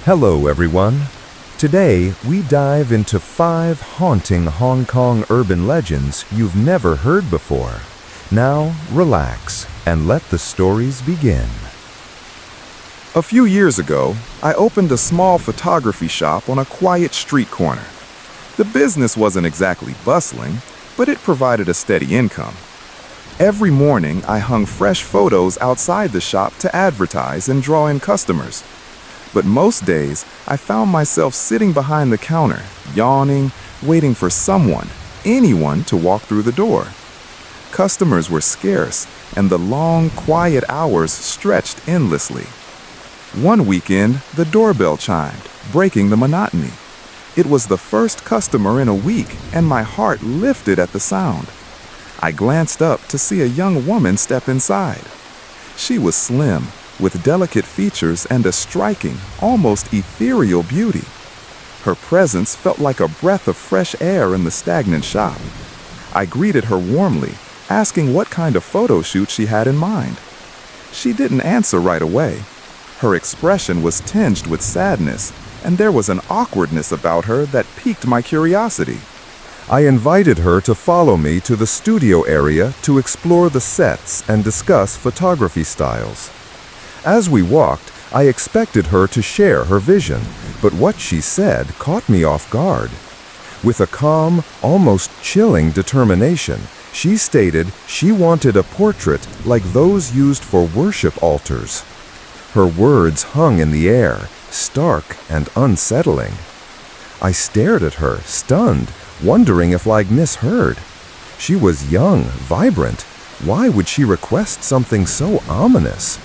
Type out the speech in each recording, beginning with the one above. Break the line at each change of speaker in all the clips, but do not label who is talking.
Hello everyone. Today we dive into 5 haunting Hong Kong urban legends you've never heard before. Now relax and let the stories begin.
A few years ago, I opened a small photography shop on a quiet street corner. The business wasn't exactly bustling, but it provided a steady income. Every morning, I hung fresh photos outside the shop to advertise and draw in customers. But most days, I found myself sitting behind the counter, yawning, waiting for someone, anyone, to walk through the door. Customers were scarce, and the long, quiet hours stretched endlessly. One weekend, the doorbell chimed, breaking the monotony. It was the first customer in a week, and my heart lifted at the sound. I glanced up to see a young woman step inside. She was slim, with delicate features and a striking, almost ethereal beauty. Her presence felt like a breath of fresh air in the stagnant shop. I greeted her warmly, asking what kind of photo shoot she had in mind. She didn't answer right away. Her expression was tinged with sadness, and there was an awkwardness about her that piqued my curiosity.
I invited her to follow me to the studio area to explore the sets and discuss photography styles. As we walked, I expected her to share her vision, but what she said caught me off guard. With a calm, almost chilling determination, she stated she wanted a portrait like those used for worship altars. Her words hung in the air, stark and unsettling. I stared at her, stunned, wondering if I'd misheard. She was young, vibrant. Why would she request something so ominous?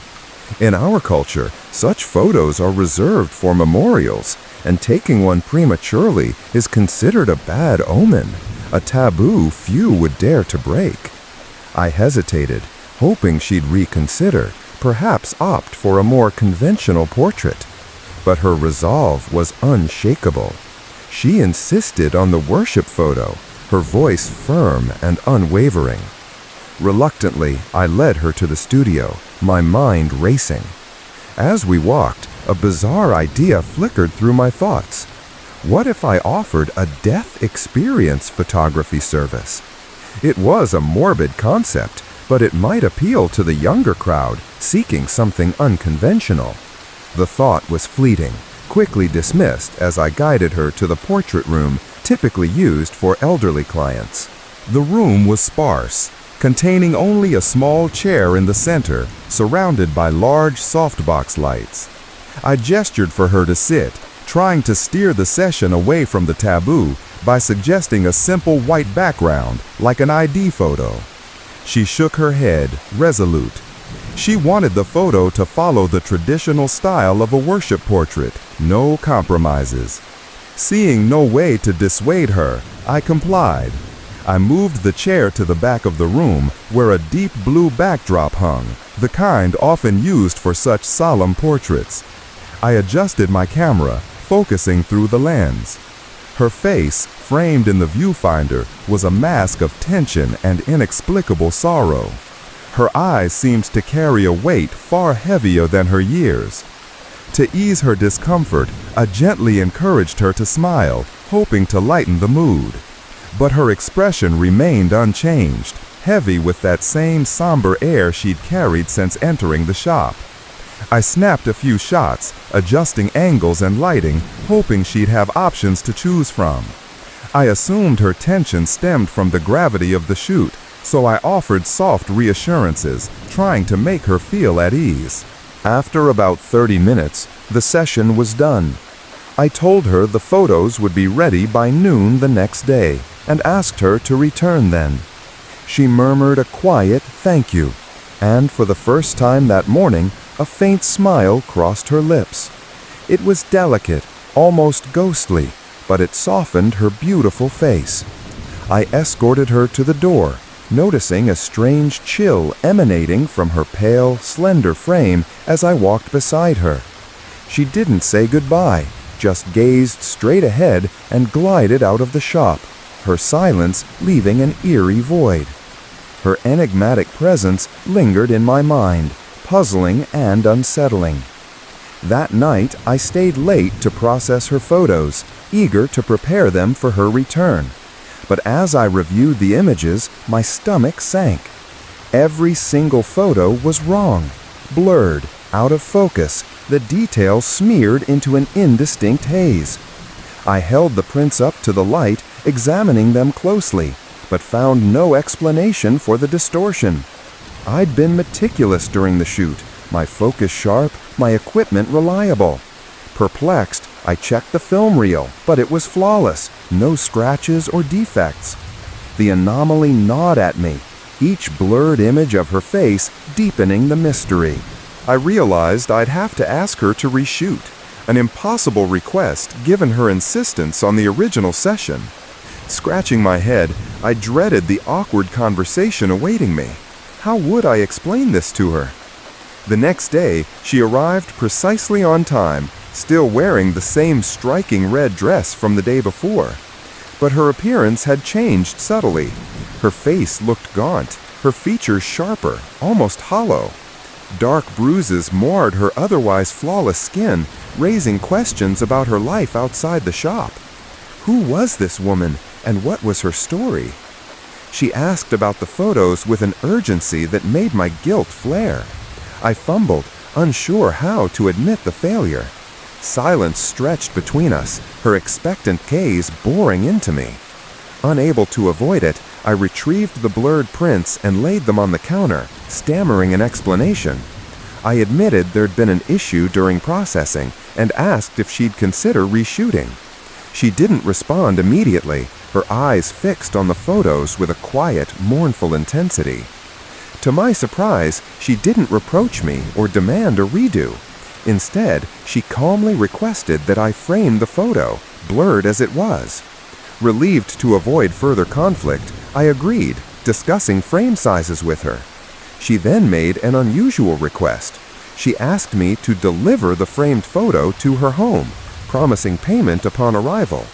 In our culture, such photos are reserved for memorials, and taking one prematurely is considered a bad omen, a taboo few would dare to break. I hesitated, hoping she'd reconsider, perhaps opt for a more conventional portrait. But her resolve was unshakable. She insisted on the worship photo, her voice firm and unwavering. Reluctantly, I led her to the studio, my mind racing. As we walked, a bizarre idea flickered through my thoughts. What if I offered a death experience photography service? It was a morbid concept, but it might appeal to the younger crowd seeking something unconventional. The thought was fleeting, quickly dismissed as I guided her to the portrait room typically used for elderly clients. The room was sparse, containing only a small chair in the center, surrounded by large softbox lights. I gestured for her to sit, trying to steer the session away from the taboo by suggesting a simple white background, like an ID photo. She shook her head, resolute. She wanted the photo to follow the traditional style of a worship portrait, no compromises. Seeing no way to dissuade her, I complied. I moved the chair to the back of the room where a deep blue backdrop hung, the kind often used for such solemn portraits. I adjusted my camera, focusing through the lens. Her face, framed in the viewfinder, was a mask of tension and inexplicable sorrow. Her eyes seemed to carry a weight far heavier than her years. To ease her discomfort, I gently encouraged her to smile, hoping to lighten the mood. But her expression remained unchanged, heavy with that same somber air she'd carried since entering the shop. I snapped a few shots, adjusting angles and lighting, hoping she'd have options to choose from. I assumed her tension stemmed from the gravity of the shoot, so I offered soft reassurances, trying to make her feel at ease. After about 30 minutes, the session was done. I told her the photos would be ready by noon the next day, and asked her to return then. She murmured a quiet thank you, and for the first time that morning, a faint smile crossed her lips. It was delicate, almost ghostly, but it softened her beautiful face. I escorted her to the door, noticing a strange chill emanating from her pale, slender frame as I walked beside her. She didn't say goodbye, just gazed straight ahead and glided out of the shop, her silence leaving an eerie void. Her enigmatic presence lingered in my mind, puzzling and unsettling. That night, I stayed late to process her photos, eager to prepare them for her return. But as I reviewed the images, my stomach sank. Every single photo was wrong, blurred, out of focus, the details smeared into an indistinct haze. I held the prints up to the light, examining them closely, but found no explanation for the distortion. I'd been meticulous during the shoot, my focus sharp, my equipment reliable. Perplexed, I checked the film reel, but it was flawless, no scratches or defects. The anomaly gnawed at me, each blurred image of her face deepening the mystery. I realized I'd have to ask her to reshoot, an impossible request given her insistence on the original session. Scratching my head, I dreaded the awkward conversation awaiting me. How would I explain this to her? The next day, she arrived precisely on time, still wearing the same striking red dress from the day before. But her appearance had changed subtly. Her face looked gaunt, her features sharper, almost hollow. Dark bruises marred her otherwise flawless skin, raising questions about her life outside the shop. Who was this woman, and what was her story? She asked about the photos with an urgency that made my guilt flare. I fumbled, unsure how to admit the failure. Silence stretched between us, her expectant gaze boring into me. Unable to avoid it, I retrieved the blurred prints and laid them on the counter, stammering an explanation. I admitted there'd been an issue during processing and asked if she'd consider reshooting. She didn't respond immediately, her eyes fixed on the photos with a quiet, mournful intensity. To my surprise, she didn't reproach me or demand a redo. Instead, she calmly requested that I frame the photo, blurred as it was. Relieved to avoid further conflict, I agreed, discussing frame sizes with her. She then made an unusual request. She asked me to deliver the framed photo to her home, promising payment upon arrival.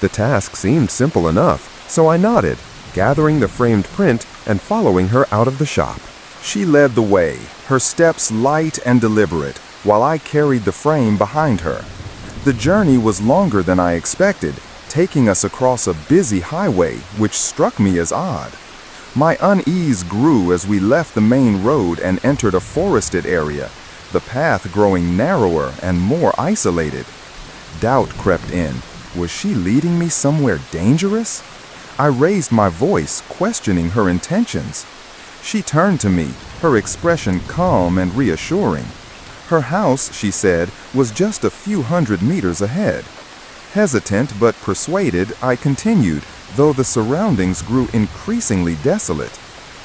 The task seemed simple enough, so I nodded, gathering the framed print and following her out of the shop. She led the way, her steps light and deliberate, while I carried the frame behind her. The journey was longer than I expected, taking us across a busy highway, which struck me as odd. My unease grew as we left the main road and entered a forested area, the path growing narrower and more isolated. Doubt crept in. Was she leading me somewhere dangerous? I raised my voice, questioning her intentions. She turned to me, her expression calm and reassuring. Her house, she said, was just a few hundred meters ahead. Hesitant but persuaded, I continued, though the surroundings grew increasingly desolate.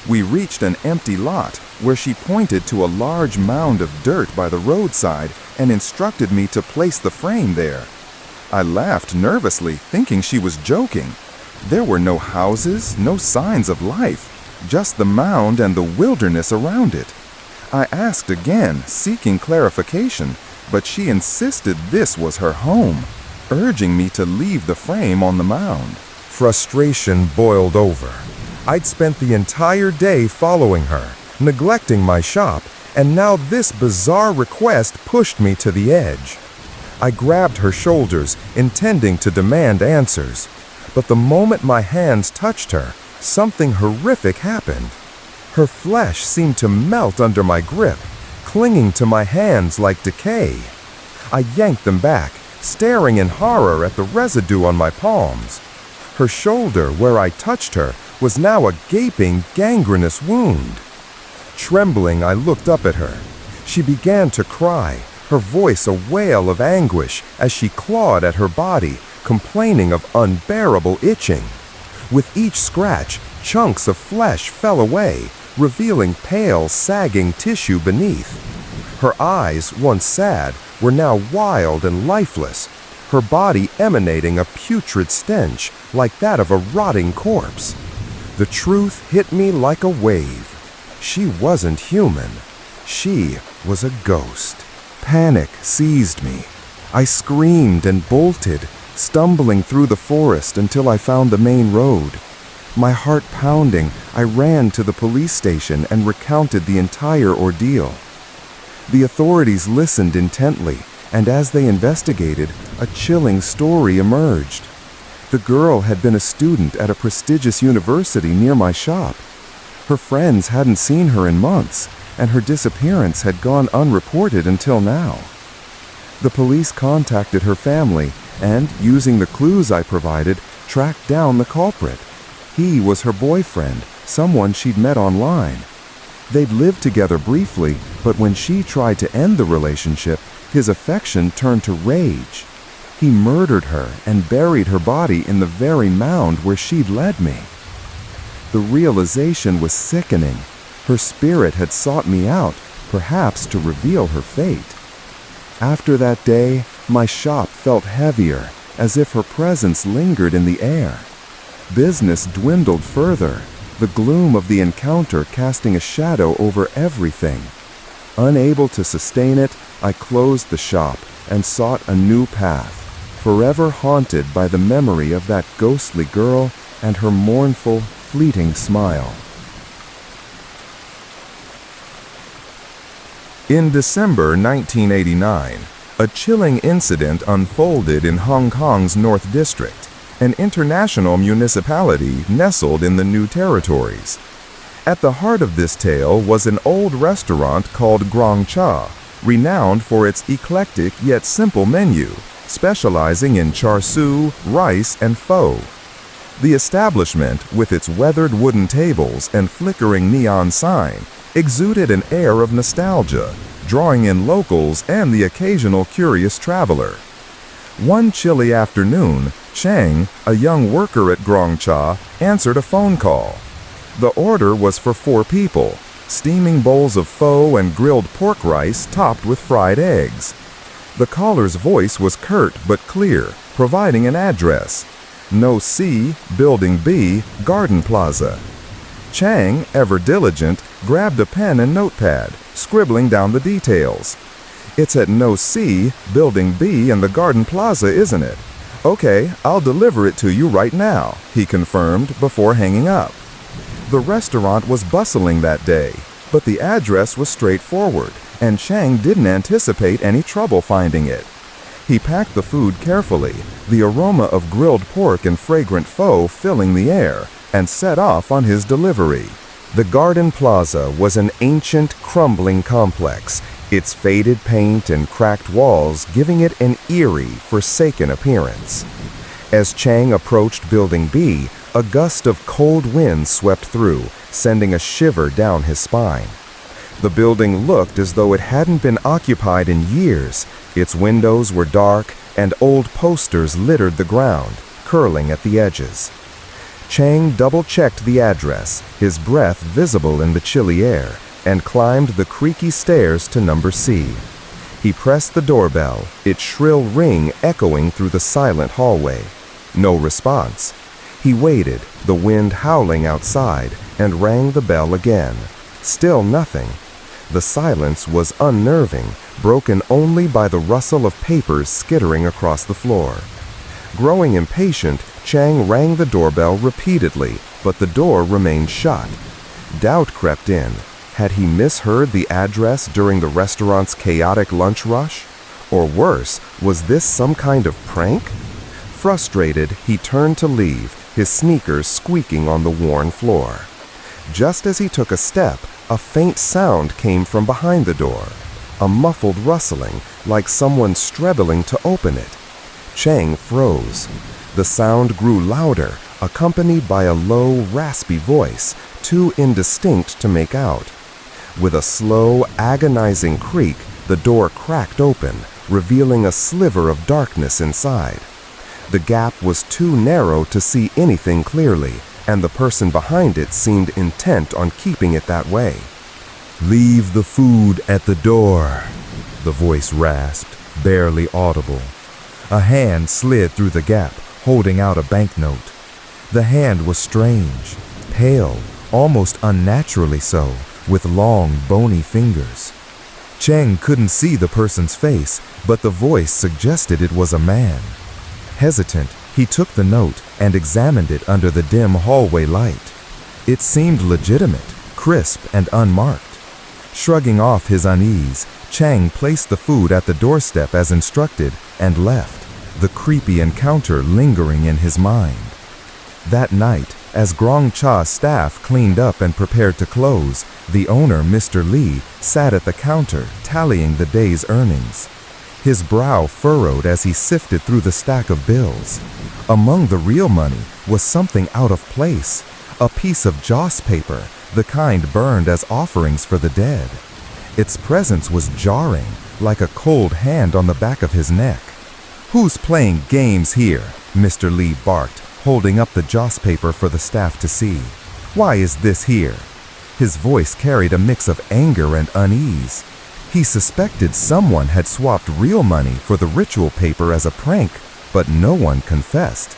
We reached an empty lot, where she pointed to a large mound of dirt by the roadside and instructed me to place the frame there. I laughed nervously, thinking she was joking. There were no houses, no signs of life, just the mound and the wilderness around it. I asked again, seeking clarification, but she insisted this was her home, urging me to leave the frame on the mound.
Frustration boiled over. I'd spent the entire day following her, neglecting my shop, and now this bizarre request pushed me to the edge. I grabbed her shoulders, intending to demand answers, but the moment my hands touched her, something horrific happened. Her flesh seemed to melt under my grip, clinging to my hands like decay. I yanked them back, staring in horror at the residue on my palms. Her shoulder, where I touched her, was now a gaping, gangrenous wound. Trembling, I looked up at her. She began to cry, her voice a wail of anguish as she clawed at her body, complaining of unbearable itching. With each scratch, chunks of flesh fell away, revealing pale, sagging tissue beneath. Her eyes, once sad, were now wild and lifeless, her body emanating a putrid stench like that of a rotting corpse. The truth hit me like a wave. She wasn't human. She was a ghost. Panic seized me. I screamed and bolted, stumbling through the forest until I found the main road. My heart pounding, I ran to the police station and recounted the entire ordeal.
The authorities listened intently, and as they investigated, a chilling story emerged. The girl had been a student at a prestigious university near my shop. Her friends hadn't seen her in months, and her disappearance had gone unreported until now. The police contacted her family and, using the clues I provided, tracked down the culprit. He was her boyfriend, someone she'd met online. They'd lived together briefly, but when she tried to end the relationship, his affection turned to rage. He murdered her and buried her body in the very mound where she'd led me. The realization was sickening. Her spirit had sought me out, perhaps to reveal her fate. After that day, my shop felt heavier, as if her presence lingered in the air. Business dwindled further, the gloom of the encounter casting a shadow over everything. Unable to sustain it, I closed the shop and sought a new path, forever haunted by the memory of that ghostly girl and her mournful, fleeting smile.
In December 1989, a chilling incident unfolded in Hong Kong's North District, an international municipality nestled in the New Territories. At the heart of this tale was an old restaurant called Grong Cha, renowned for its eclectic yet simple menu, specializing in char siu, rice, and pho. The establishment, with its weathered wooden tables and flickering neon sign, exuded an air of nostalgia, drawing in locals and the occasional curious traveler. One chilly afternoon, Chang, a young worker at Grong Cha, answered a phone call. The order was for 4 people, steaming bowls of pho and grilled pork rice topped with fried eggs. The caller's voice was curt but clear, providing an address: No. C, Building B, Garden Plaza. Chang, ever diligent, grabbed a pen and notepad, scribbling down the details. "It's at No. C, Building B in the Garden Plaza, isn't it? Okay, I'll deliver it to you right now," he confirmed before hanging up. The restaurant was bustling that day, but the address was straightforward, and Chang didn't anticipate any trouble finding it. He packed the food carefully, the aroma of grilled pork and fragrant pho filling the air, and set off on his delivery. The Garden Plaza was an ancient, crumbling complex, its faded paint and cracked walls giving it an eerie, forsaken appearance. As Chang approached Building B, a gust of cold wind swept through, sending a shiver down his spine. The building looked as though it hadn't been occupied in years. Its windows were dark, and old posters littered the ground, curling at the edges. Chang double-checked the address, his breath visible in the chilly air, and climbed the creaky stairs to number C. He pressed the doorbell, its shrill ring echoing through the silent hallway. No response. He waited, the wind howling outside, and rang the bell again. Still nothing. The silence was unnerving, broken only by the rustle of papers skittering across the floor. Growing impatient, Chang rang the doorbell repeatedly, but the door remained shut. Doubt crept in. Had he misheard the address during the restaurant's chaotic lunch rush? Or worse, was this some kind of prank? Frustrated, he turned to leave, his sneakers squeaking on the worn floor. Just as he took a step, a faint sound came from behind the door, a muffled rustling, like someone struggling to open it. Chang froze. The sound grew louder, accompanied by a low, raspy voice, too indistinct to make out. With a slow, agonizing creak, the door cracked open, revealing a sliver of darkness inside. The gap was too narrow to see anything clearly, and the person behind it seemed intent on keeping it that way. "Leave the food at the door," the voice rasped, barely audible. A hand slid through the gap, holding out a banknote. The hand was strange, pale, almost unnaturally so, with long, bony fingers. Chang couldn't see the person's face, but the voice suggested it was a man. Hesitant, he took the note and examined it under the dim hallway light. It seemed legitimate, crisp, and unmarked. Shrugging off his unease, Chang placed the food at the doorstep as instructed and left, the creepy encounter lingering in his mind. That night, as Grong Cha's staff cleaned up and prepared to close, the owner, Mr. Lee, sat at the counter tallying the day's earnings. His brow furrowed as he sifted through the stack of bills. Among the real money was something out of place, a piece of joss paper, the kind burned as offerings for the dead. Its presence was jarring, like a cold hand on the back of his neck. "Who's playing games here?" Mr. Lee barked, holding up the joss paper for the staff to see. "Why is this here?" His voice carried a mix of anger and unease. He suspected someone had swapped real money for the ritual paper as a prank, but no one confessed.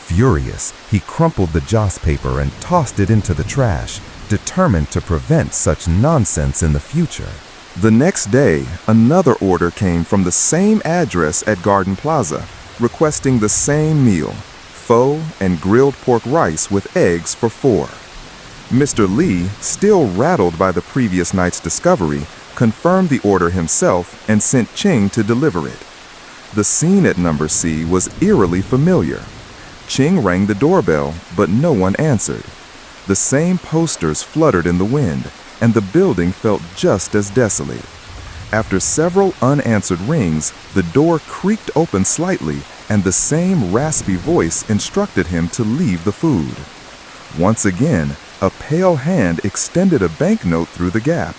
Furious, he crumpled the joss paper and tossed it into the trash, determined to prevent such nonsense in the future.
The next day, another order came from the same address at Garden Plaza, requesting the same meal, pho and grilled pork rice with eggs for 4. Mr. Lee, still rattled by the previous night's discovery, confirmed the order himself and sent Ching to deliver it. The scene at number C was eerily familiar. Ching rang the doorbell, but no one answered. The same posters fluttered in the wind, and the building felt just as desolate. After several unanswered rings, the door creaked open slightly, and the same raspy voice instructed him to leave the food. Once again, a pale hand extended a banknote through the gap.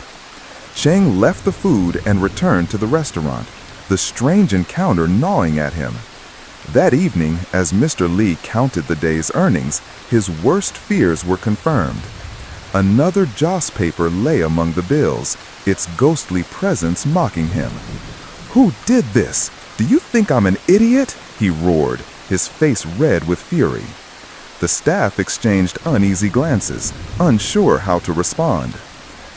Cheng left the food and returned to the restaurant, the strange encounter gnawing at him. That evening, as Mr. Lee counted the day's earnings, his worst fears were confirmed. Another joss paper lay among the bills, its ghostly presence mocking him. "Who did this? Do you think I'm an idiot?" he roared, his face red with fury. The staff exchanged uneasy glances, unsure how to respond.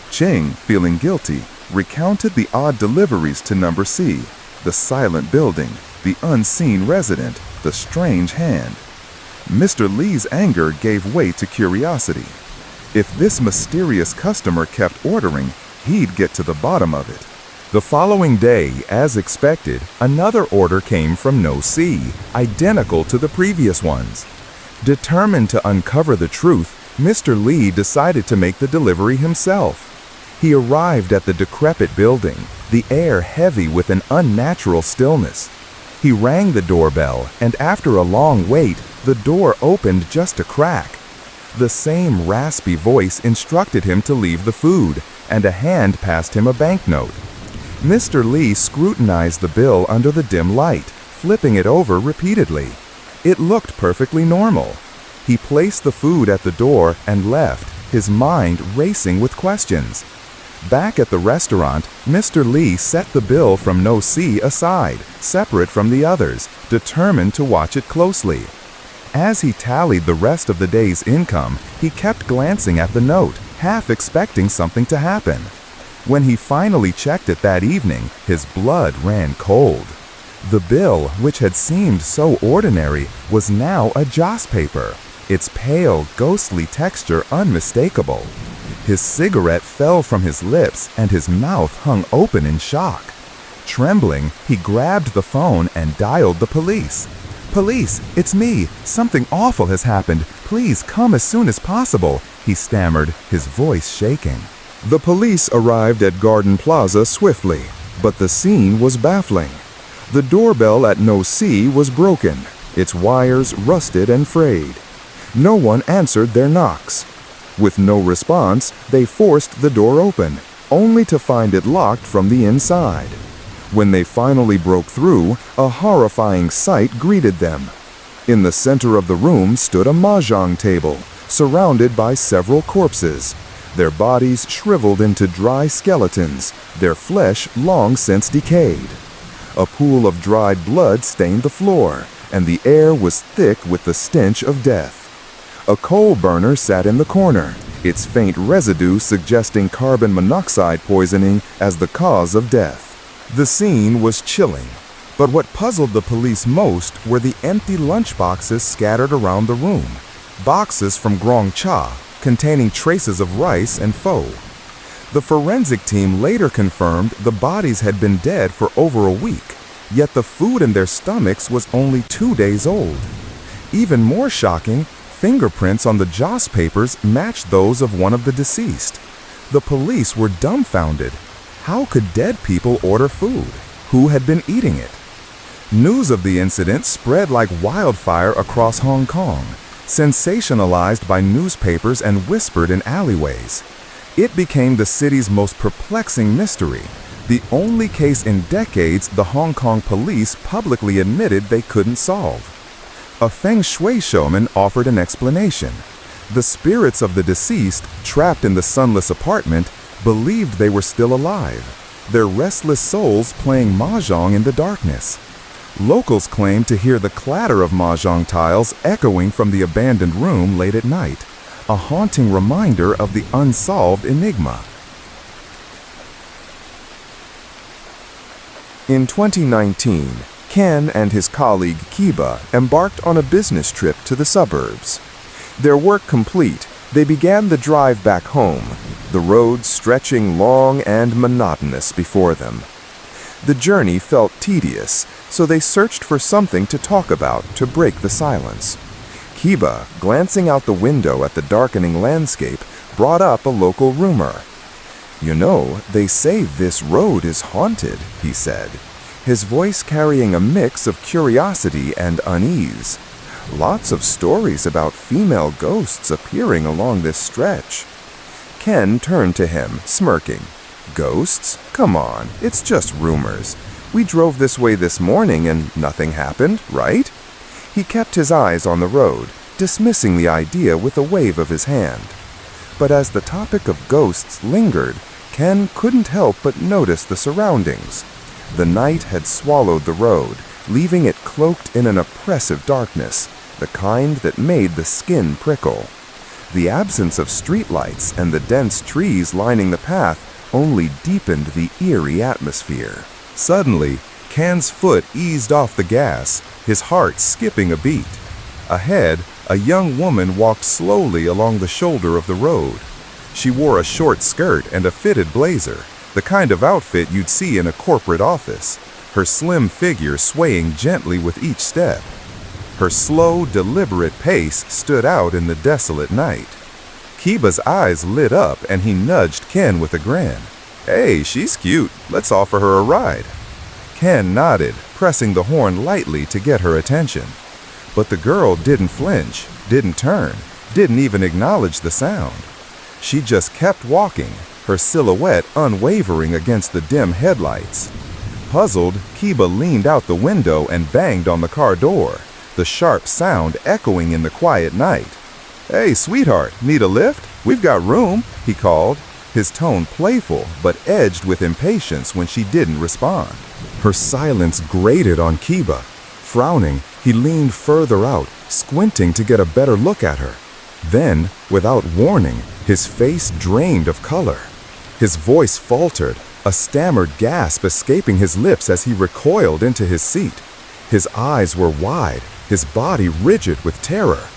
Cheng, feeling guilty, recounted the odd deliveries to number C, the silent building, the unseen resident, the strange hand. Mr. Lee's anger gave way to curiosity. If this mysterious customer kept ordering, he'd get to the bottom of it.
The following day, as expected, another order came from No C, identical to the previous ones. Determined to uncover the truth, Mr. Lee decided to make the delivery himself. He arrived at the decrepit building, the air heavy with an unnatural stillness. He rang the doorbell, and after a long wait, the door opened just a crack. The same raspy voice instructed him to leave the food, and a hand passed him a banknote. Mr. Lee scrutinized the bill under the dim light, flipping it over repeatedly. It looked perfectly normal. He placed the food at the door and left, his mind racing with questions. Back at the restaurant, Mr. Lee set the bill from No C aside, separate from the others, determined to watch it closely. As he tallied the rest of the day's income, he kept glancing at the note, half expecting something to happen. When he finally checked it that evening, his blood ran cold. The bill, which had seemed so ordinary, was now a joss paper, its pale, ghostly texture unmistakable. His cigarette fell from his lips and his mouth hung open in shock. Trembling, he grabbed the phone and dialed the police. "Police, it's me. Something awful has happened. Please come as soon as possible," he stammered, his voice shaking.
The police arrived at Garden Plaza swiftly, but the scene was baffling. The doorbell at No C was broken, its wires rusted and frayed. No one answered their knocks. With no response, they forced the door open, only to find it locked from the inside. When they finally broke through, a horrifying sight greeted them. In the center of the room stood a mahjong table, surrounded by several corpses, their bodies shriveled into dry skeletons, their flesh long since decayed. A pool of dried blood stained the floor, and the air was thick with the stench of death. A coal burner sat in the corner, its faint residue suggesting carbon monoxide poisoning as the cause of death. The scene was chilling, but what puzzled the police most were the empty lunchboxes scattered around the room, boxes from Grong Cha containing traces of rice and pho.
The forensic team later confirmed the bodies had been dead for over a week, yet the food in their stomachs was only 2 days old. Even more shocking, fingerprints on the joss papers matched those of one of the deceased. The police were dumbfounded. How could dead people order food? Who had been eating it? News of the incident spread like wildfire across Hong Kong, sensationalized by newspapers and whispered in alleyways. It became the city's most perplexing mystery, the only case in decades the Hong Kong police publicly admitted they couldn't solve. A feng shui showman offered an explanation. The spirits of the deceased, trapped in the sunless apartment, believed they were still alive, their restless souls playing mahjong in the darkness. Locals claimed to hear the clatter of mahjong tiles echoing from the abandoned room late at night, a haunting reminder of the unsolved enigma.
In 2019, Ken and his colleague Kiba embarked on a business trip to the suburbs. Their work complete, they began the drive back home, the road stretching long and monotonous before them. The journey felt tedious, so they searched for something to talk about to break the silence. Kiba, glancing out the window at the darkening landscape, brought up a local rumor. "You know, they say this road is haunted," he said, his voice carrying a mix of curiosity and unease. "Lots of stories about female ghosts appearing along this stretch." Ken turned to him, smirking. "Ghosts? Come on, it's just rumors. We drove this way this morning and nothing happened, right?" He kept his eyes on the road, dismissing the idea with a wave of his hand. But as the topic of ghosts lingered, Ken couldn't help but notice the surroundings. The night had swallowed the road, leaving it cloaked in an oppressive darkness, the kind that made the skin prickle. The absence of streetlights and the dense trees lining the path only deepened the eerie atmosphere. Suddenly, Ken's foot eased off the gas, his heart skipping a beat. Ahead, a young woman walked slowly along the shoulder of the road. She wore a short skirt and a fitted blazer, the kind of outfit you'd see in a corporate office, her slim figure swaying gently with each step. Her slow, deliberate pace stood out in the desolate night. Kiba's eyes lit up and he nudged Ken with a grin. "Hey, she's cute. Let's offer her a ride." Ken nodded, pressing the horn lightly to get her attention. But the girl didn't flinch, didn't turn, didn't even acknowledge the sound. She just kept walking, her silhouette unwavering against the dim headlights. Puzzled, Kiba leaned out the window and banged on the car door, the sharp sound echoing in the quiet night. "Hey, sweetheart, need a lift? We've got room," he called, his tone playful but edged with impatience when she didn't respond. Her silence grated on Kiba. Frowning, he leaned further out, squinting to get a better look at her. Then, without warning, his face drained of color. His voice faltered, a stammered gasp escaping his lips as he recoiled into his seat. His eyes were wide, his body rigid with terror.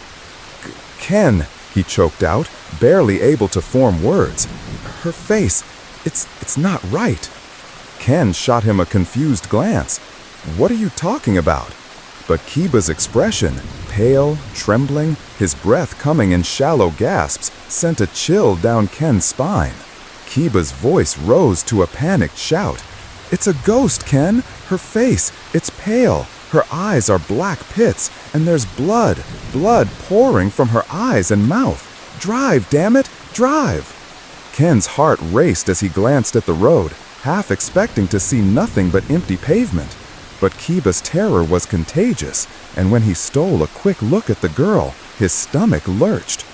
"Ken," he choked out, barely able to form words. "Her face, it's not right." Ken shot him a confused glance. "What are you talking about?" But Kiba's expression, pale, trembling, his breath coming in shallow gasps, sent a chill down Ken's spine. Kiba's voice rose to a panicked shout. "It's a ghost, Ken! Her face, it's pale. Her eyes are black pits, and there's blood pouring from her eyes and mouth. Drive, damn it, drive!" Ken's heart raced as he glanced at the road, half expecting to see nothing but empty pavement. But Kiba's terror was contagious, and when he stole a quick look at the girl, his stomach lurched.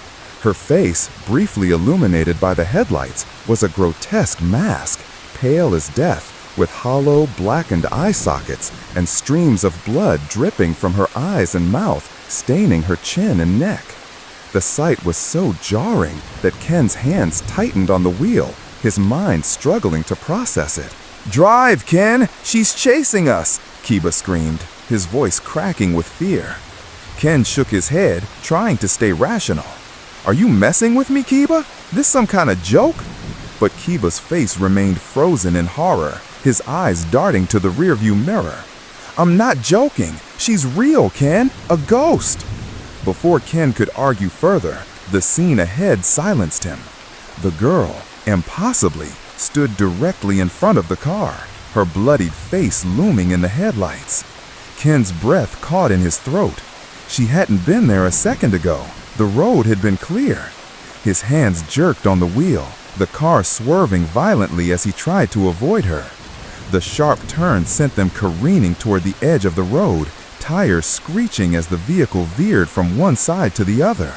Her face, briefly illuminated by the headlights, was a grotesque mask, pale as death, with hollow, blackened eye sockets and streams of blood dripping from her eyes and mouth, staining her chin and neck. The sight was so jarring that Ken's hands tightened on the wheel, his mind struggling to process it. "Drive, Ken! She's chasing us!" Kiba screamed, his voice cracking with fear. Ken shook his head, trying to stay rational. "Are you messing with me, Kiba? This some kind of joke?" but Kiba's face remained frozen in horror, his eyes darting to the rearview mirror. "I'm not joking. She's real, Ken. A ghost." Before Ken could argue further, the scene ahead silenced him. The girl, impossibly, stood directly in front of the car, her bloodied face looming in the headlights. Ken's breath caught in his throat. She hadn't been there a second ago. The road had been clear. His hands jerked on the wheel, the car swerving violently as he tried to avoid her. The sharp turn sent them careening toward the edge of the road, tires screeching as the vehicle veered from one side to the other.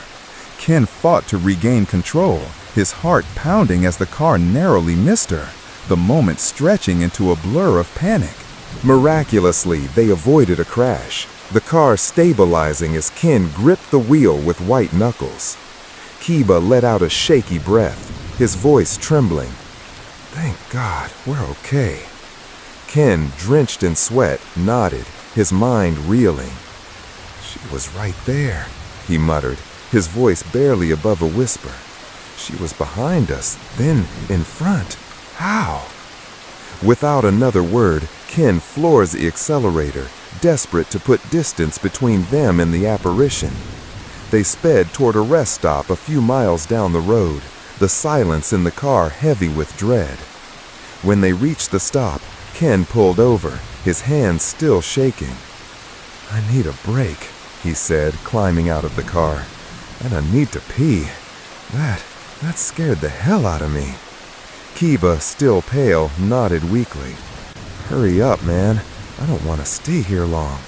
Ken fought to regain control, his heart pounding as the car narrowly missed her, the moment stretching into a blur of panic. Miraculously, they avoided a crash, the car stabilizing as Ken gripped the wheel with white knuckles. Kiba let out a shaky breath, his voice trembling. "Thank God, we're okay." Ken, drenched in sweat, nodded, his mind reeling. "She was right there," he muttered, his voice barely above a whisper. "She was behind us, then in front. How?" Without another word, Ken floors the accelerator, desperate to put distance between them and the apparition. They sped toward a rest stop a few miles down the road, the silence in the car heavy with dread. When they reached the stop, Ken pulled over, his hands still shaking. "I need a break," he said, climbing out of the car. "And I need to pee. That scared the hell out of me." Kiba, still pale, nodded weakly. "Hurry up, man. I don't want to stay here long."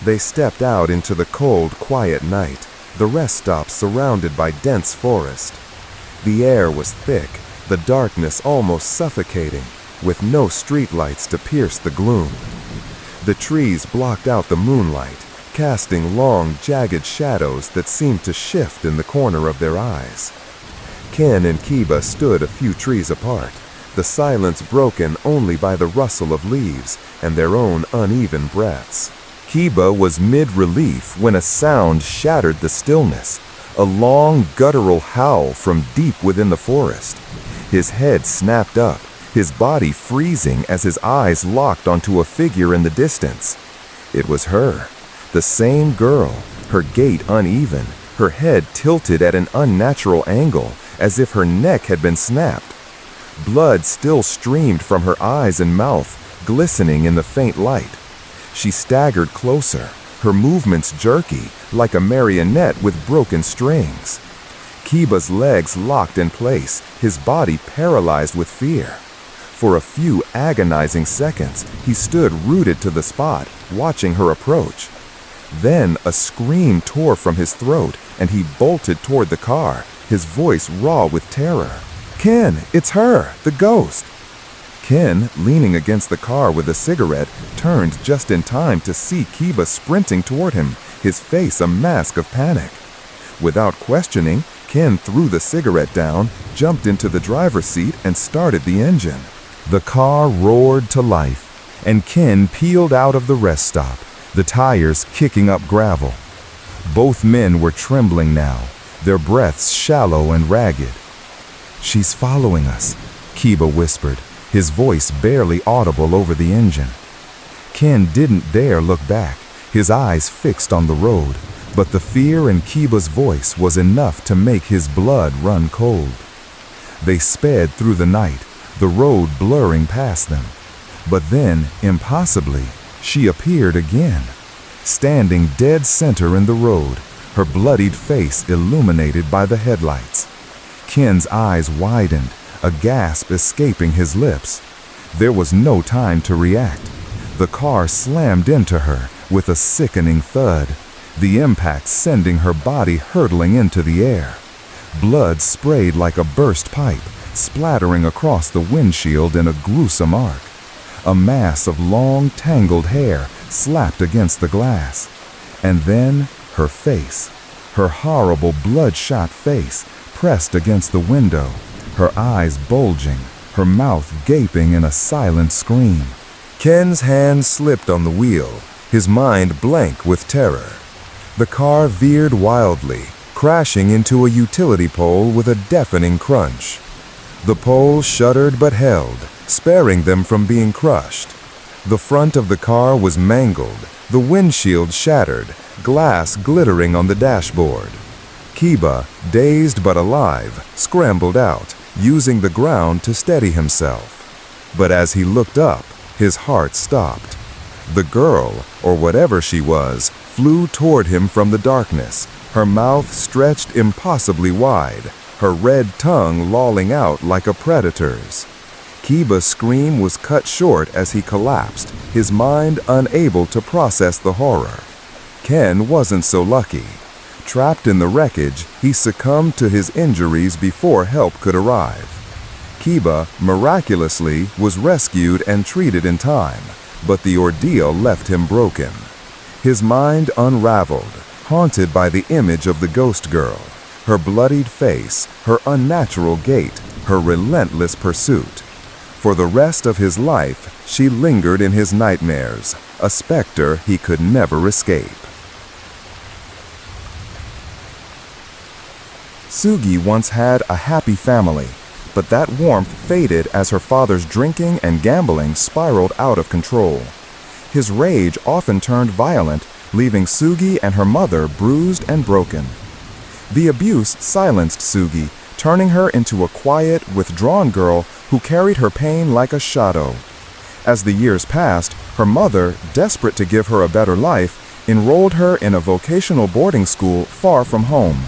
They stepped out into the cold, quiet night, the rest stop surrounded by dense forest. The air was thick, the darkness almost suffocating, with no streetlights to pierce the gloom. The trees blocked out the moonlight, casting long, jagged shadows that seemed to shift in the corner of their eyes. Ken and Kiba stood a few trees apart, the silence broken only by the rustle of leaves and their own uneven breaths. Kiba was mid-relief when a sound shattered the stillness, a long, guttural howl from deep within the forest. His head snapped up, his body freezing as his eyes locked onto a figure in the distance. It was her, the same girl, her gait uneven, her head tilted at an unnatural angle, as if her neck had been snapped. Blood still streamed from her eyes and mouth, glistening in the faint light. She staggered closer, her movements jerky, like a marionette with broken strings. Kiba's legs locked in place, his body paralyzed with fear. For a few agonizing seconds, he stood rooted to the spot, watching her approach. Then a scream tore from his throat, and he bolted toward the car, his voice raw with terror. "Ken, it's her, the ghost!" Ken, leaning against the car with a cigarette, turned just in time to see Kiba sprinting toward him, his face a mask of panic. Without questioning, Ken threw the cigarette down, jumped into the driver's seat, and started the engine. The car roared to life, and Ken peeled out of the rest stop, the tires kicking up gravel. Both men were trembling now, their breaths shallow and ragged. "She's following us," Kiba whispered, his voice barely audible over the engine. Ken didn't dare look back, his eyes fixed on the road, but the fear in Kiba's voice was enough to make his blood run cold. They sped through the night, the road blurring past them. But then, impossibly, she appeared again, standing dead center in the road, her bloodied face illuminated by the headlights. Ken's eyes widened, a gasp escaping his lips. There was no time to react. The car slammed into her with a sickening thud, the impact sending her body hurtling into the air. Blood sprayed like a burst pipe, splattering across the windshield in a gruesome arc. A mass of long, tangled hair slapped against the glass. And then her face, her horrible bloodshot face, pressed against the window, her eyes bulging, her mouth gaping in a silent scream. Ken's hand slipped on the wheel, his mind blank with terror. The car veered wildly, crashing into a utility pole with a deafening crunch.
The pole shuddered but held, sparing them from being crushed. The front of the car was mangled, the windshield shattered, glass glittering on the dashboard. Kiba, dazed but alive, scrambled out, using the ground to steady himself. But as he looked up, his heart stopped. The girl, or whatever she was, flew toward him from the darkness, her mouth stretched impossibly wide, her red tongue lolling out like a predator's. Kiba's scream was cut short as he collapsed, his mind unable to process the horror. Ken wasn't so lucky. Trapped in the wreckage, he succumbed to his injuries before help could arrive. Kiba, miraculously, was rescued and treated in time, but the ordeal left him broken. His mind unraveled, haunted by the image of the ghost girl, her bloodied face, her unnatural gait, her relentless pursuit. For the rest of his life, she lingered in his nightmares, a specter he could never escape. Sugi once had a happy family, but that warmth faded as her father's drinking and gambling spiraled out of control. His rage often turned violent, leaving Sugi and her mother bruised and broken. The abuse silenced Sugi, turning her into a quiet, withdrawn girl who carried her pain like a shadow. As the years passed, her mother, desperate to give her a better life, enrolled her in a vocational boarding school far from home.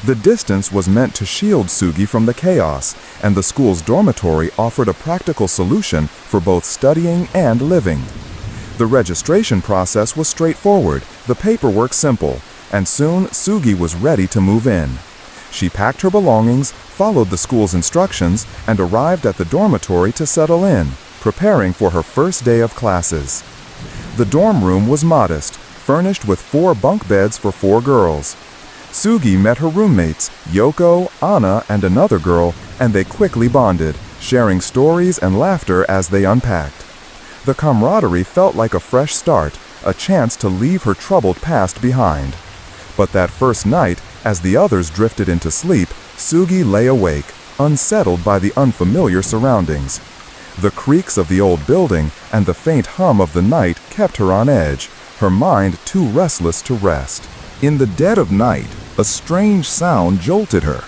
The distance was meant to shield Sugi from the chaos, and the school's dormitory offered a practical solution for both studying and living. The registration process was straightforward, the paperwork simple, and soon Sugi was ready to move in. She packed her belongings, followed the school's instructions, and arrived at the dormitory to settle in, preparing for her first day of classes. The dorm room was modest, furnished with 4 bunk beds for 4 girls. Sugi met her roommates, Yoko, Anna, and another girl, and they quickly bonded, sharing stories and laughter as they unpacked. The camaraderie felt like a fresh start, a chance to leave her troubled past behind. But that first night, as the others drifted into sleep, Sugi lay awake, unsettled by the unfamiliar surroundings. The creaks of the old building and the faint hum of the night kept her on edge, her mind too restless to rest. In the dead of night, a strange sound jolted her.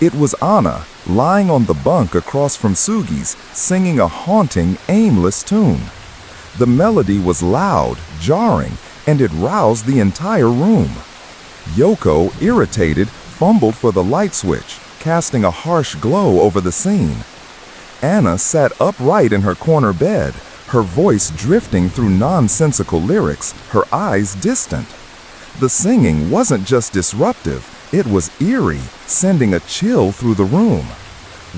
It was Anna, lying on the bunk across from Sugi's, singing a haunting, aimless tune. The melody was loud, jarring, and it roused the entire room. Yoko, irritated, fumbled for the light switch, casting a harsh glow over the scene. Anna sat upright in her corner bed, her voice drifting through nonsensical lyrics, her eyes distant. The singing wasn't just disruptive, it was eerie, sending a chill through the room.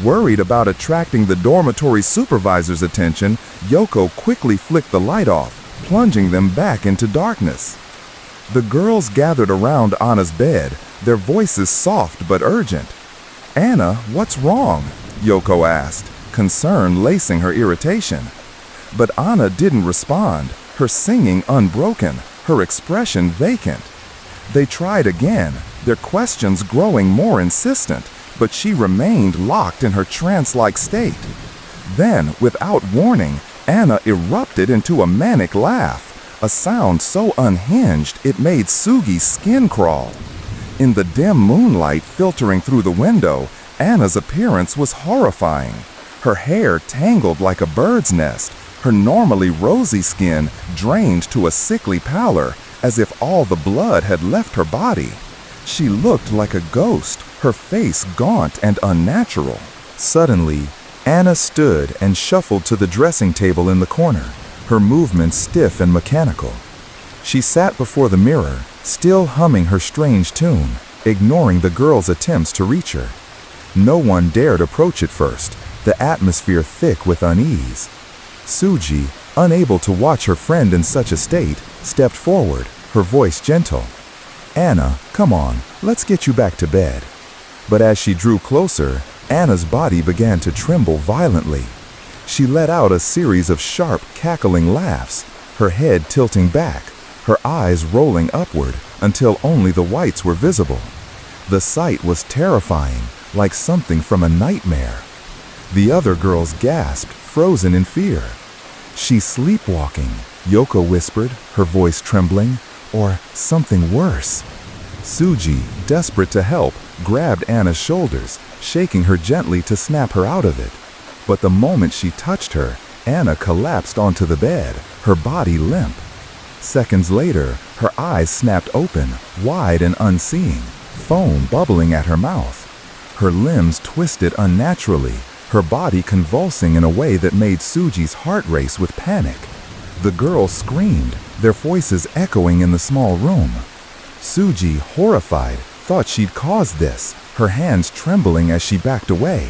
Worried about attracting the dormitory supervisor's attention, Yoko quickly flicked the light off, plunging them back into darkness. The girls gathered around Anna's bed, their voices soft but urgent. "Anna, what's wrong?" Yoko asked, concern lacing her irritation. But Anna didn't respond, her singing unbroken, her expression vacant. They tried again, their questions growing more insistent, but she remained locked in her trance-like state. Then, without warning, Anna erupted into a manic laugh, a sound so unhinged it made Sugi's skin crawl. In the dim moonlight filtering through the window, Anna's appearance was horrifying. Her hair tangled like a bird's nest, her normally rosy skin drained to a sickly pallor, as if all the blood had left her body. She looked like a ghost, her face gaunt and unnatural. Suddenly, Anna stood and shuffled to the dressing table in the corner, her movements stiff and mechanical. She sat before the mirror, still humming her strange tune, ignoring the girls' attempts to reach her. No one dared approach at first, the atmosphere thick with unease. Sugi, unable to watch her friend in such a state, stepped forward, her voice gentle. "Anna, come on, let's get you back to bed." But as she drew closer, Anna's body began to tremble violently. She let out a series of sharp, cackling laughs, her head tilting back, her eyes rolling upward until only the whites were visible. The sight was terrifying, like something from a nightmare.
The other girls gasped, frozen in fear. "She's sleepwalking," Yoko whispered, her voice trembling. "Or something worse." Suji, desperate to help, grabbed Anna's shoulders, shaking her gently to snap her out of it. But the moment she touched her, Anna collapsed onto the bed, her body limp. Seconds later, her eyes snapped open, wide and unseeing, foam bubbling at her mouth. Her limbs twisted unnaturally, her body convulsing in a way that made Suji's heart race with panic. The girls screamed, their voices echoing in the small room. Suji, horrified, thought she'd caused this, her hands trembling as she backed away.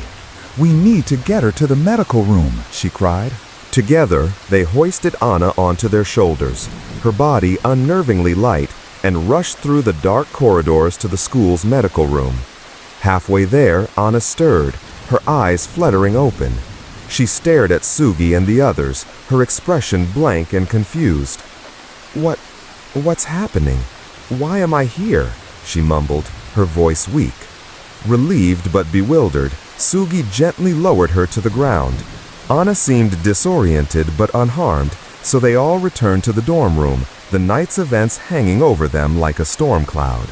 "We need to get her to the medical room," she cried.
Together, they hoisted Anna onto their shoulders, her body unnervingly light, and rushed through the dark corridors to the school's medical room. Halfway there, Anna stirred, her eyes fluttering open. She stared at Sugi and the others, her expression blank and confused. What's happening? Why am I here?" she mumbled, her voice weak. Relieved but bewildered, Sugi gently lowered her to the ground. Anna seemed disoriented but unharmed, so they all returned to the dorm room, the night's events hanging over them like a storm cloud.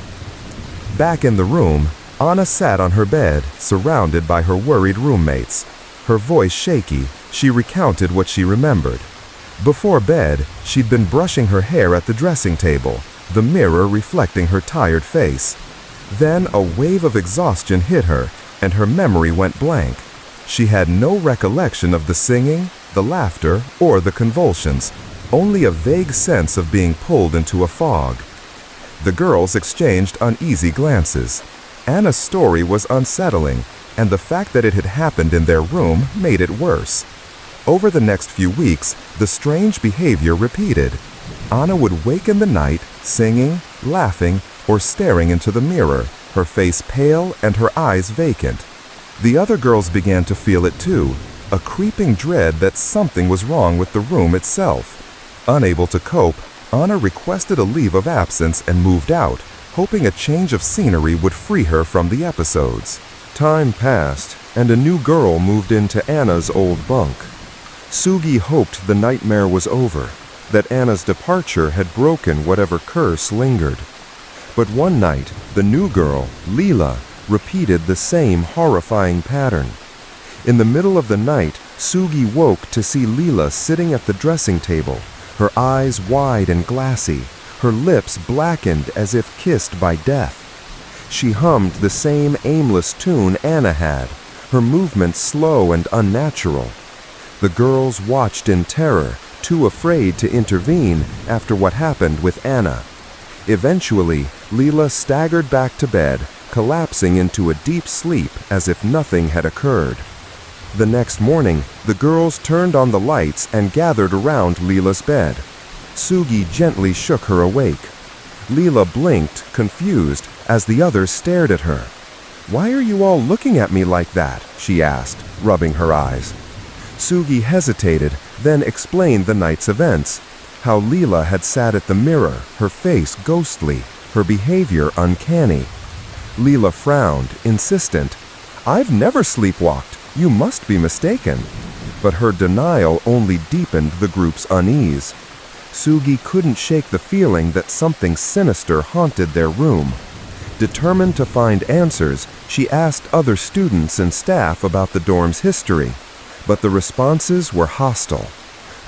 Back in the room, Anna sat on her bed, surrounded by her worried roommates. Her voice shaky, she recounted what she remembered. Before bed, she'd been brushing her hair at the dressing table, the mirror reflecting her tired face. Then a wave of exhaustion hit her, and her memory went blank. She had no recollection of the singing, the laughter, or the convulsions, only a vague sense of being pulled into a fog. The girls exchanged uneasy glances. Anna's story was unsettling, and the fact that it had happened in their room made it worse. Over the next few weeks, the strange behavior repeated. Anna would wake in the night, singing, laughing, or staring into the mirror, her face pale and her eyes vacant. The other girls began to feel it too, a creeping dread that something was wrong with the room itself. Unable to cope, Anna requested a leave of absence and moved out, hoping a change of scenery would free her from the episodes. Time passed, and a new girl moved into Anna's old bunk. Sugi hoped the nightmare was over, that Anna's departure had broken whatever curse lingered. But one night, the new girl, Leela, repeated the same horrifying pattern. In the middle of the night, Sugi woke to see Leela sitting at the dressing table, her eyes wide and glassy, her lips blackened as if kissed by death. She hummed the same aimless tune Anna had, her movements slow and unnatural. The girls watched in terror, too afraid to intervene after what happened with Anna. Eventually, Leela staggered back to bed, collapsing into a deep sleep as if nothing had occurred. The next morning, the girls turned on the lights and gathered around Leela's bed. Sugi gently shook her awake. Leela blinked, confused, as the others stared at her. "Why are you all looking at me like that?" she asked, rubbing her eyes. Sugi hesitated, then explained the night's events. How Leela had sat at the mirror, her face ghostly, her behavior uncanny. Leela frowned, insistent. "I've never sleepwalked. You must be mistaken." But her denial only deepened the group's unease. Sugi couldn't shake the feeling that something sinister haunted their room. Determined to find answers, she asked other students and staff about the dorm's history, but the responses were hostile.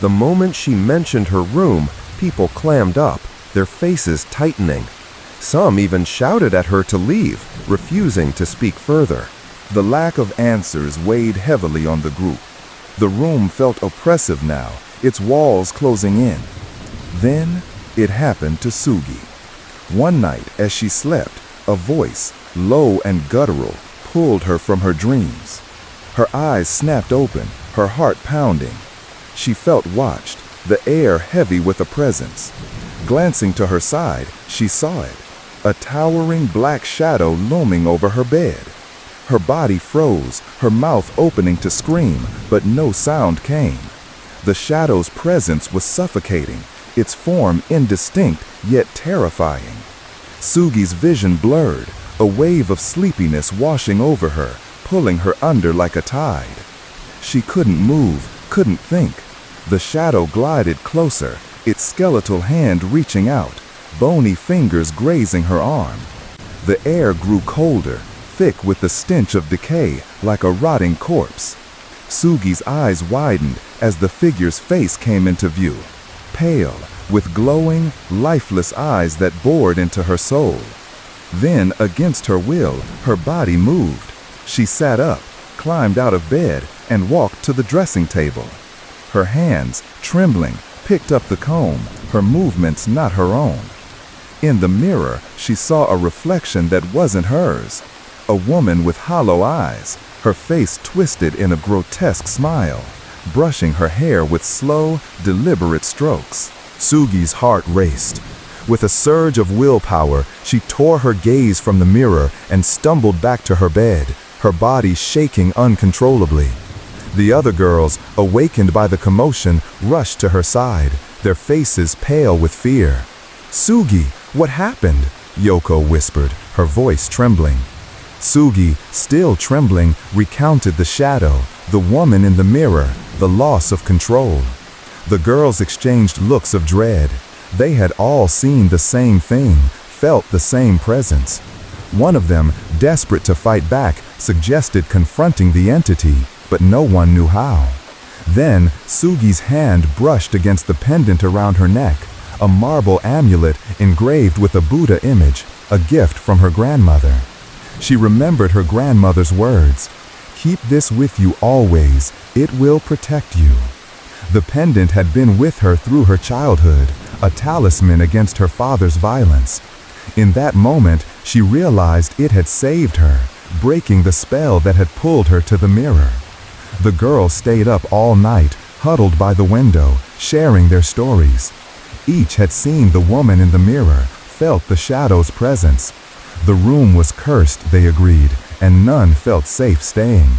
The moment she mentioned her room, people clammed up, their faces tightening. Some even shouted at her to leave, refusing to speak further. The lack of answers weighed heavily on the group. The room felt oppressive now, its walls closing in. Then it happened to Sugi. One night, as she slept, a voice, low and guttural, pulled her from her dreams. Her eyes snapped open, her heart pounding. She felt watched, the air heavy with a presence. Glancing to her side, she saw it, a towering black shadow looming over her bed. Her body froze, her mouth opening to scream, but no sound came. The shadow's presence was suffocating, its form indistinct yet terrifying. Sugi's vision blurred, a wave of sleepiness washing over her, pulling her under like a tide.
She couldn't move, couldn't think. The shadow glided closer, its skeletal hand reaching out, bony fingers grazing her arm. The air grew colder, thick with the stench of decay, like a rotting corpse. Sugi's eyes widened as the figure's face came into view, pale, with glowing, lifeless eyes that bored into her soul. Then, against her will, her body moved. She sat up, climbed out of bed, and walked to the dressing table. Her hands, trembling, picked up the comb, her movements not her own. In the mirror, she saw a reflection that wasn't hers. A woman with hollow eyes, her face twisted in a grotesque smile, brushing her hair with slow, deliberate strokes. Sugi's heart raced. With a surge of willpower, she tore her gaze from the mirror and stumbled back to her bed, her body shaking uncontrollably. The other girls, awakened by the commotion, rushed to her side, their faces pale with fear. "Sugi, what happened?" Yoko whispered, her voice trembling. Sugi, still trembling, recounted the shadow, the woman in the mirror, the loss of control. The girls exchanged looks of dread. They had all seen the same thing, felt the same presence. One of them, desperate to fight back, suggested confronting the entity, but no one knew how. Then, Sugi's hand brushed against the pendant around her neck, a marble amulet engraved with a Buddha image, a gift from her grandmother. She remembered her grandmother's words, "Keep this with you always, it will protect you." The pendant had been with her through her childhood, a talisman against her father's violence. In that moment, she realized it had saved her, breaking the spell that had pulled her to the mirror. The girls stayed up all night, huddled by the window, sharing their stories. Each had seen the woman in the mirror, felt the shadow's presence. The room was cursed, they agreed, and none felt safe staying.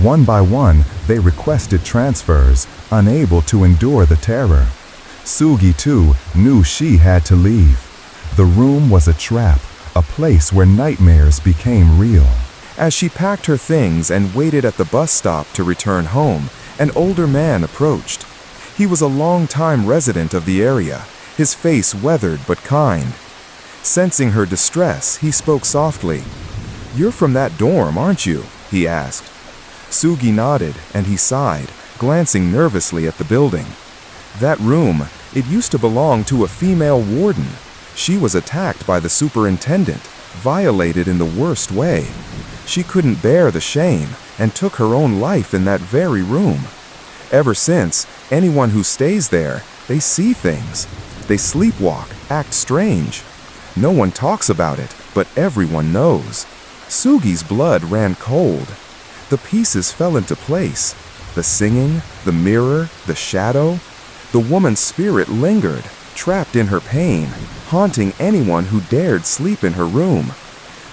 One by one, they requested transfers, unable to endure the terror. Sugi, too, knew she had to leave. The room was a trap, a place where nightmares became real. As she packed her things and waited at the bus stop to return home, an older man approached. He was a long-time resident of the area, his face weathered but kind. Sensing her distress, he spoke softly. "You're from that dorm, aren't you?" he asked. Sugi nodded, and he sighed, glancing nervously at the building. That room, it used to belong to a female warden. She was attacked by the superintendent, violated in the worst way. She couldn't bear the shame and took her own life in that very room. Ever since, anyone who stays there, they see things. They sleepwalk, act strange. No one talks about it, but everyone knows. Sugi's blood ran cold. The pieces fell into place. The singing, the mirror, the shadow. The woman's spirit lingered, trapped in her pain, haunting anyone who dared sleep in her room.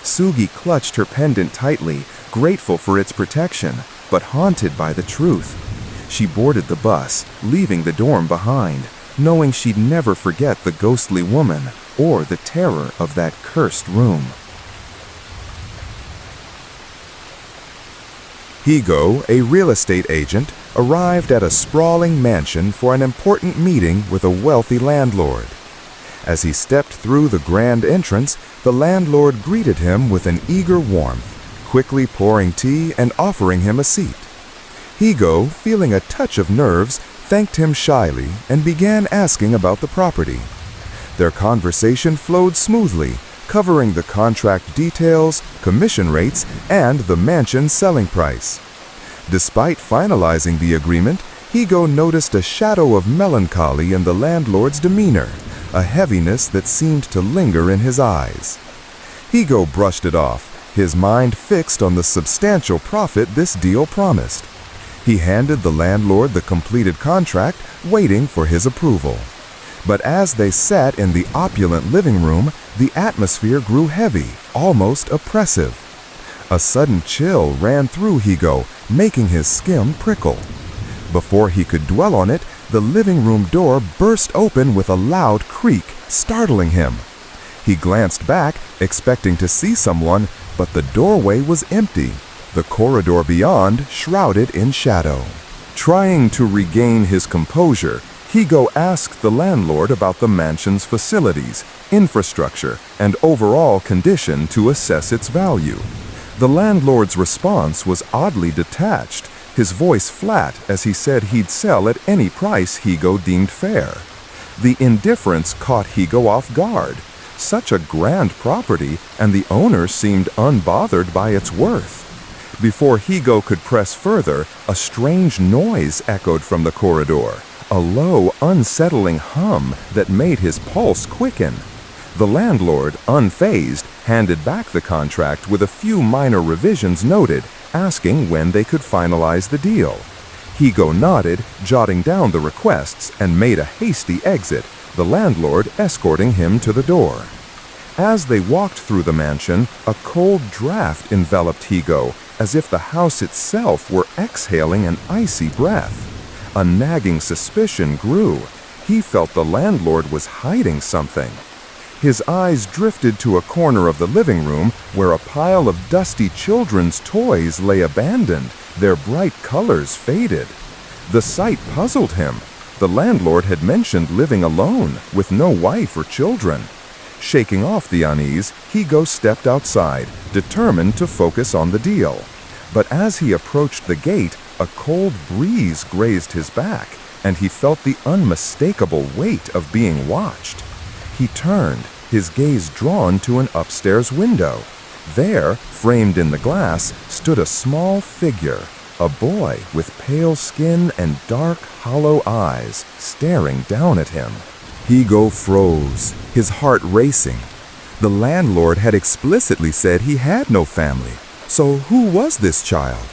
Sugi clutched her pendant tightly, grateful for its protection, but haunted by the truth. She boarded the bus, leaving the dorm behind, knowing she'd never forget the ghostly woman or the terror of that cursed room. Higo, a real estate agent, arrived at a sprawling mansion for an important meeting with a wealthy landlord. As he stepped through the grand entrance, the landlord greeted him with an eager warmth, quickly pouring tea and offering him a seat. Higo, feeling a touch of nerves, thanked him shyly and began asking about the property. Their conversation flowed smoothly, covering the contract details, commission rates, and the mansion's selling price. Despite finalizing the agreement, Higo noticed a shadow of melancholy in the landlord's demeanor, a heaviness that seemed to linger in his eyes. Higo brushed it off, his mind fixed on the substantial profit this deal promised. He handed the landlord the completed contract, waiting for his approval. But as they sat in the opulent living room, the atmosphere grew heavy, almost oppressive. A sudden chill ran through Higo, making his skin prickle. Before he could dwell on it, the living room door burst open with a loud creak, startling him. He glanced back, expecting to see someone, but the doorway was empty.
the corridor beyond shrouded in shadow. Trying to regain his composure, Higo asked the landlord about the mansion's facilities, infrastructure, and overall condition to assess its value. The landlord's response was oddly detached, his voice flat as he said he'd sell at any price Higo deemed fair. The indifference caught Higo off guard. Such a grand property, and the owner seemed unbothered by its worth. Before Higo could press further, a strange noise echoed from the corridor, a low, unsettling hum that made his pulse quicken. The landlord, unfazed, handed back the contract with a few minor revisions noted, asking when they could finalize the deal. Higo nodded, jotting down the requests, and made a hasty exit, the landlord escorting him to the door. As they walked through the mansion, a cold draft enveloped Higo, as if the house itself were exhaling an icy breath. A nagging suspicion grew. He felt the landlord was hiding something. His eyes drifted to a corner of the living room where a pile of dusty children's toys lay abandoned, their bright colors faded. The sight puzzled him. The landlord had mentioned living alone, with no wife or children. Shaking off the unease, Higo stepped outside, determined to focus on the deal. But as he approached the gate, a cold breeze grazed his back, and he felt the unmistakable weight of being watched. He turned, his gaze drawn to an upstairs window. There, framed in the glass, stood a small figure, a boy with pale skin and dark, hollow eyes, staring down at him. Higo froze, his heart racing. The landlord had explicitly said he had no family, so who was this child?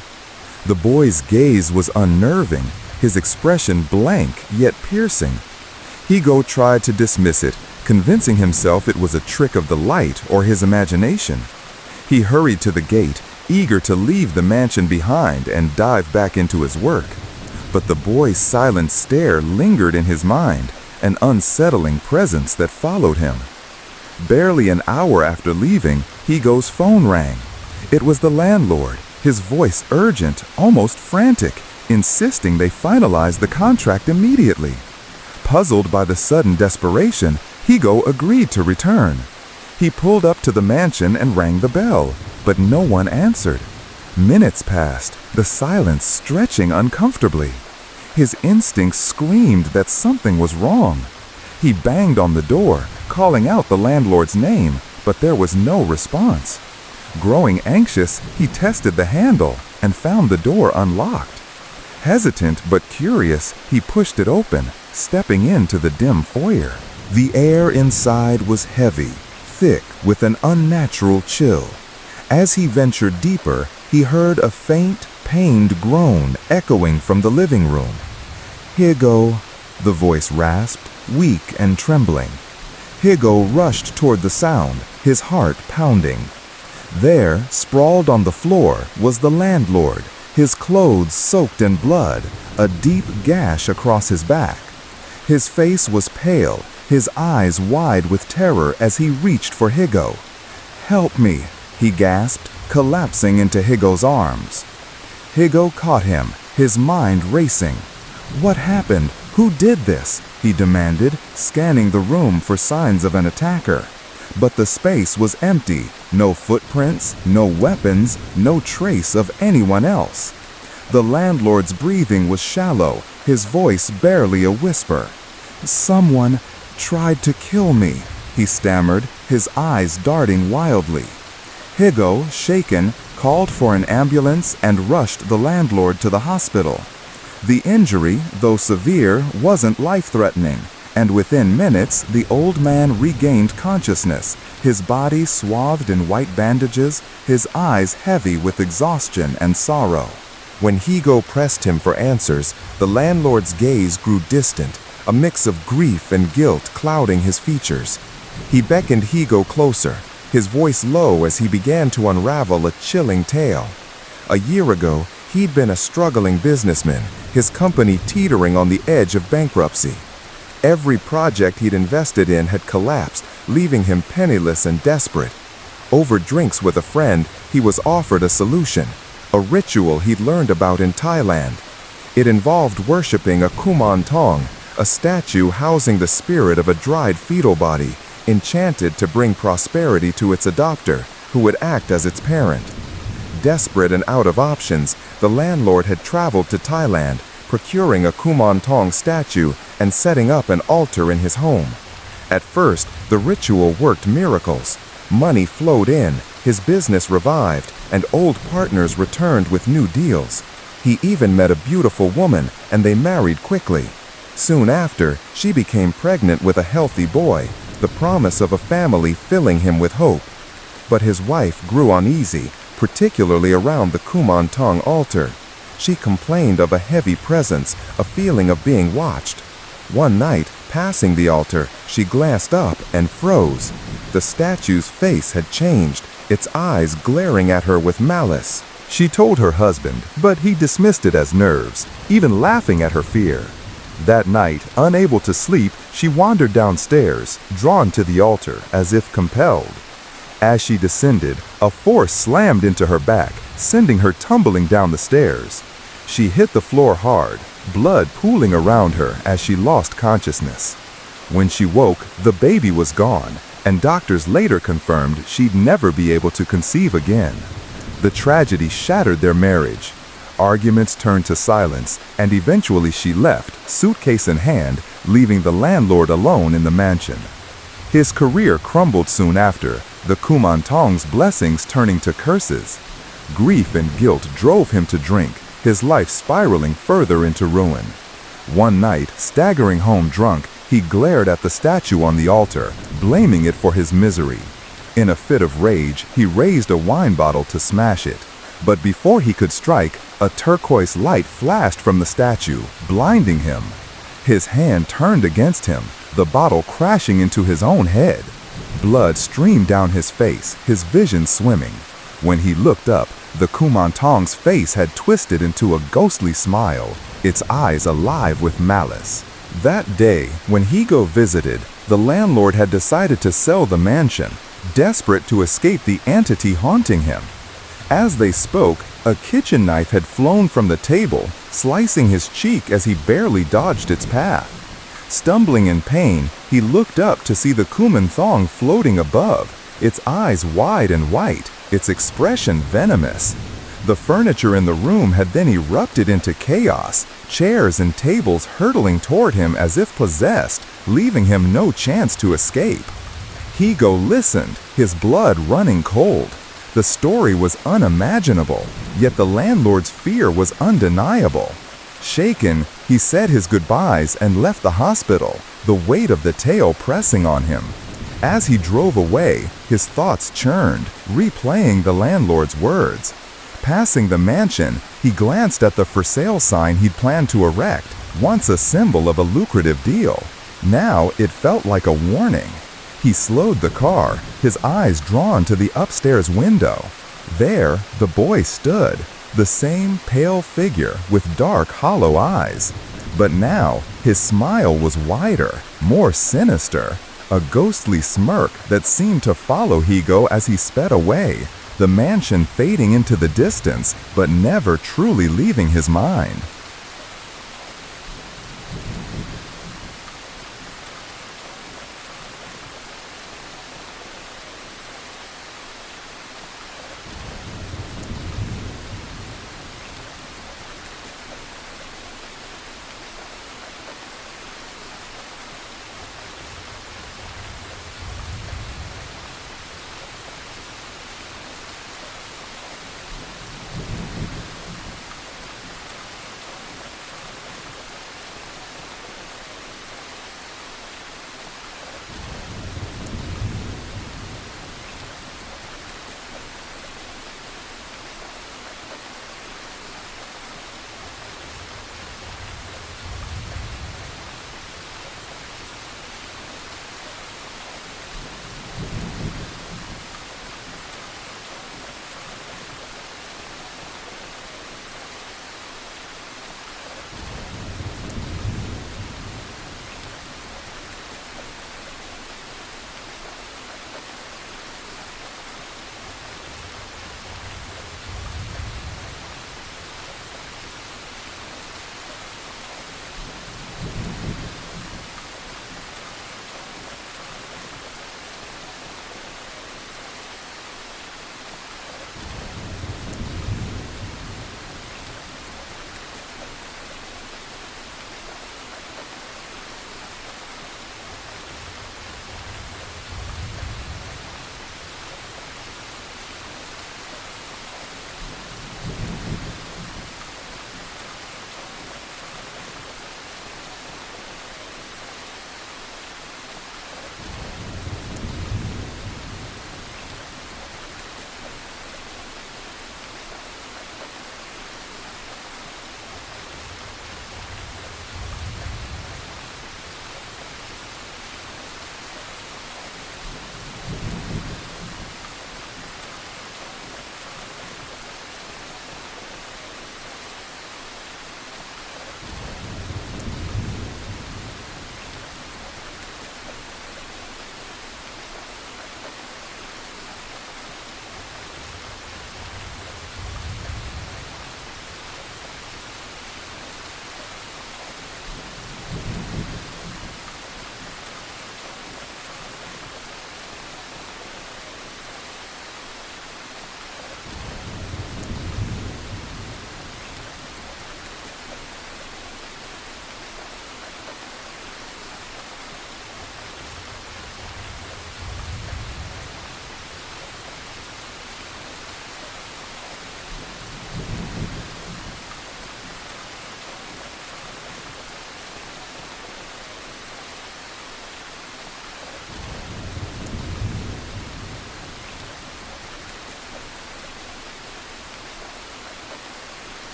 The boy's gaze was unnerving, his expression blank yet piercing. Higo tried to dismiss it, convincing himself it was a trick of the light or his imagination. He hurried to the gate, eager to leave the mansion behind and dive back into his work. But the boy's silent stare lingered in his mind, an unsettling presence that followed him. Barely an hour after leaving, Higo's phone rang. It was the landlord, his voice urgent, almost frantic, insisting they finalize the contract immediately. Puzzled by the sudden desperation, Higo agreed to return. He pulled up to the mansion and rang the bell, but no one answered. Minutes passed, the silence stretching uncomfortably. His instincts screamed that something was wrong. He banged on the door, calling out the landlord's name, but there was no response. Growing anxious, he tested the handle and found the door unlocked. Hesitant but curious, he pushed it open, stepping into the dim foyer. The air inside was heavy, thick with an unnatural chill. As he ventured deeper, he heard a faint, pained groan echoing from the living room. "Higo," the voice rasped, weak and trembling. Higo rushed toward the sound, his heart pounding. There, sprawled on the floor, was the landlord, his clothes soaked in blood, a deep gash across his back. His face was pale, his eyes wide with terror as he reached for Higo. "Help me," he gasped, collapsing into Higo's arms. Higo caught him, his mind racing. "What happened? Who did this?" he demanded, scanning the room for signs of an attacker. But the space was empty, no footprints, no weapons, no trace of anyone else. The landlord's breathing was shallow, his voice barely a whisper. "Someone tried to kill me," he stammered, his eyes darting wildly. Higo, shaken, called for an ambulance and rushed the landlord to the hospital. The injury, though severe, wasn't life-threatening, and within minutes the old man regained consciousness, his body swathed in white bandages, his eyes heavy with exhaustion and sorrow. When Higo pressed him for answers, the landlord's gaze grew distant, a mix of grief and guilt clouding his features. He beckoned Higo closer, his voice low as he began to unravel a chilling tale. A year ago, he'd been a struggling businessman, his company teetering on the edge of bankruptcy. Every project he'd invested in had collapsed, leaving him penniless and desperate. Over drinks with a friend, he was offered a solution: a ritual he'd learned about in Thailand. It involved worshipping a kumantong, a statue housing the spirit of a dried fetal body, enchanted to bring prosperity to its adopter, who would act as its parent. Desperate and out of options, the landlord had traveled to Thailand, procuring a kumantong statue and setting up an altar in his home. At first, the ritual worked miracles. Money flowed in, his business revived, and old partners returned with new deals. He even met a beautiful woman, and they married quickly. Soon after, she became pregnant with a healthy boy, the promise of a family filling him with hope. But his wife grew uneasy, particularly around the kumantong altar. She complained of a heavy presence, a feeling of being watched. One night, passing the altar, she glanced up and froze. The statue's face had changed, its eyes glaring at her with malice.
She told her husband, but he dismissed it as nerves, even laughing at her fear. That night, unable to sleep, she wandered downstairs, drawn to the altar as if compelled. As she descended, a force slammed into her back, sending her tumbling down the stairs. She hit the floor hard, blood pooling around her as she lost consciousness. When she woke, the baby was gone, and doctors later confirmed she'd never be able to conceive again. The tragedy shattered their marriage. Arguments turned to silence, and eventually she left, suitcase in hand, leaving the landlord alone in the mansion. His career crumbled soon after, the kumantong's blessings turning to curses. Grief and guilt drove him to drink, his life spiraling further into ruin. One night, staggering home drunk, he glared at the statue on the altar, blaming it for his misery. In a fit of rage, he raised a wine bottle to smash it. But before he could strike, a turquoise light flashed from the statue, blinding him. His hand turned against him, the bottle crashing into his own head. Blood streamed down his face, his vision swimming. When he looked up, the kumantong's face had twisted into a ghostly smile, its eyes alive with malice. That day, when Higo visited, the landlord had decided to sell the mansion, desperate to escape the entity haunting him. As they spoke, a kitchen knife had flown from the table, slicing his cheek as he barely dodged its path. Stumbling in pain, he looked up to see the kumantong floating above, its eyes wide and white, its expression venomous. The furniture in the room had then erupted into chaos, chairs and tables hurtling toward him as if possessed, leaving him no chance to escape. Higo listened, his blood running cold. The story was unimaginable, yet the landlord's fear was undeniable. Shaken, he said his goodbyes and left the hospital, the weight of the tale pressing on him. As he drove away, his thoughts churned, replaying the landlord's words. Passing the mansion, he glanced at the for sale sign he'd planned to erect, once a symbol of a lucrative deal. Now it felt like a warning. He slowed the car, his eyes drawn to the upstairs window. There, the boy stood, the same pale figure with dark, hollow eyes. But now, his smile was wider, more sinister, a ghostly smirk that seemed to follow Higo as he sped away, the mansion fading into the distance, but never truly leaving his mind.